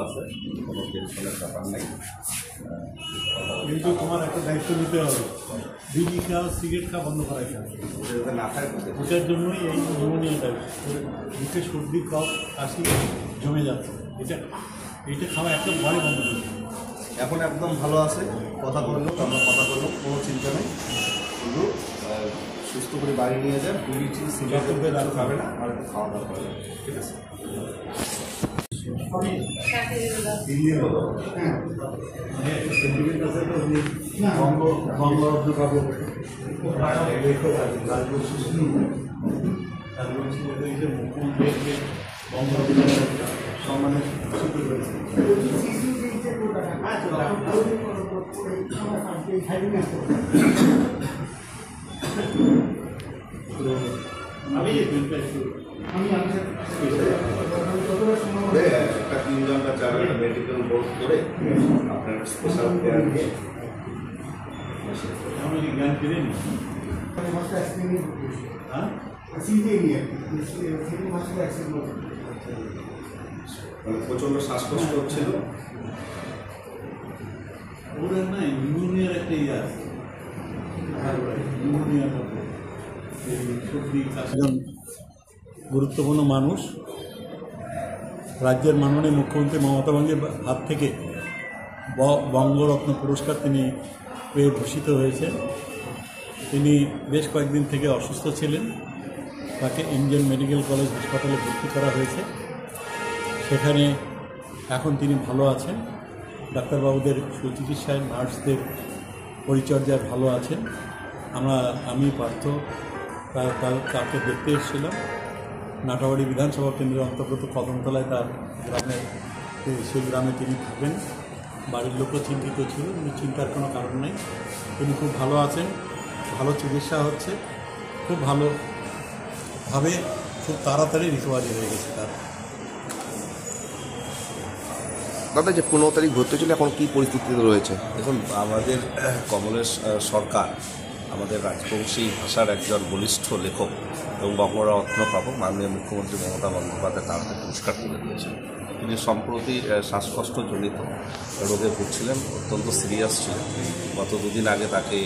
আছে, কোনো টেনশনের ব্যাপার নেই। কিন্তু তোমার একটা দায়িত্ব নিতে হবে, বিড়ি খাওয়া সিগারেট খাওয়া বন্ধ করাই হবে। না থাকে ওটার জন্যই এই নিউমোনিয়াটা, মুখে সর্দি কফ কাশি জমে যাচ্ছে। এইটা খাওয়া একদম ঘরে বন্ধ করতে হবে। এখন একদম ভালো আছে, কথা বললো, আমরা কথা বললো, কোনো চিন্তা নেই। শুধু সুস্থ করে বাড়ি নিয়ে যান, বিড়ি সিগারেট খাবে না, আর একটু খাওয়া দাওয়া করবে, ঠিক আছে? একটা 3 ঘন্টা 4 ঘন্টা মেডিকেল বোর্ড করে আপনার স্পেশাল কেয়ার নিয়ে জ্ঞান ফিরে নি। প্রচন্ড শ্বাসকষ্ট হচ্ছিল। ওদের না নিউমোনিয়ার একটা ইয়ে আছে, একজন গুরুত্বপূর্ণ মানুষ, রাজ্যের মাননীয় মুখ্যমন্ত্রী মমতা ব্যানার্জির হাত থেকে বঙ্গরত্ন পুরস্কার তিনি পেয়ে ভূষিত হয়েছেন। তিনি বেশ কয়েকদিন থেকে অসুস্থ ছিলেন, তাকে ইন্ডিয়ান মেডিকেল কলেজ হাসপাতালে ভর্তি করা হয়েছে। সেখানে এখন তিনি ভালো আছেন, ডাক্তারবাবুদের সুচিকিৎসায় নার্সদের পরিচর্যায় ভালো আছেন। আমি পার্থ তাকে দেখতে এসেছিলাম। নাটাবাড়ি বিধানসভা কেন্দ্রের অন্তর্গত কদমতলায় তার গ্রামে, সেই গ্রামে তিনি থাকেন। বাড়ির লোকও চিন্তিত ছিল, কিন্তু চিন্তার কোনো কারণ নেই। তিনি খুব ভালো আছেন, ভালো চিকিৎসা হচ্ছে, খুব ভালোভাবে খুব তাড়াতাড়ি রিকভারি হয়ে গেছে তার। দাদা, যে 15 তারিখ ভর্তি ছিল, এখন কী পরিস্থিতিতে রয়েছে? দেখুন, আমাদের কমলেশ সরকার আমাদের রাজবংশী ভাষার একজন বলিষ্ঠ লেখক এবং বঙ্গরত্ন প্রাপক মাননীয় মুখ্যমন্ত্রী মমতা বন্দ্যোপাধ্যায় তার হাতে পুরস্কার তুলে দিয়েছেন। তিনি সম্প্রতি শ্বাসকষ্টজনিত রোগে ভুগছিলেন, অত্যন্ত সিরিয়াস ছিলেন। গত 2 দিন আগে তাকে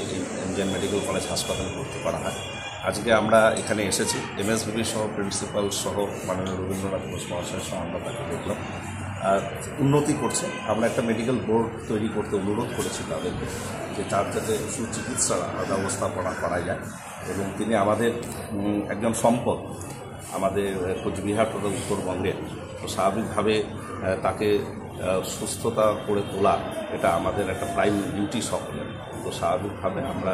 ইন্ডিয়ান মেডিকেল কলেজ হাসপাতালে ভর্তি করা হয়। আজকে আমরা এখানে এসেছি, এমএসবিবি সহ প্রিন্সিপাল সহ মাননীয় রবীন্দ্রনাথ ঘোষ মহাশয় সহ আমরা তাকে দেখলাম। আর উন্নতি করছে। আমরা একটা মেডিকেল বোর্ড তৈরি করতে অনুরোধ করেছি তাদেরকে, যে তার যাতে সুচিকিৎসার ব্যবস্থাপনা করা যায়। এবং তিনি আমাদের একজন সম্পদ, আমাদের কোচবিহার তথা উত্তরবঙ্গের। তো স্বাভাবিকভাবে তাকে সুস্থতা করে তোলা এটা আমাদের একটা প্রাইম ডিউটি সকলের। তো স্বাভাবিকভাবে আমরা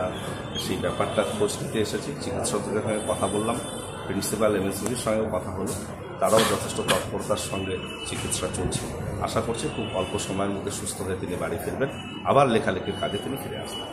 সেই ব্যাপারটা খোঁজ নিতে এসেছি। চিকিৎসকদের সঙ্গে কথা বললাম, প্রিন্সিপাল এমএসবির সঙ্গেও কথা হলো, তারাও যথেষ্ট তৎপরতার সঙ্গে চিকিৎসা চলছে। আশা করছি খুব অল্প সময়ের মধ্যে সুস্থ হয়ে তিনি বাড়ি ফিরবেন, আবার লেখালেখির কাজে তিনি ফিরে আসবেন।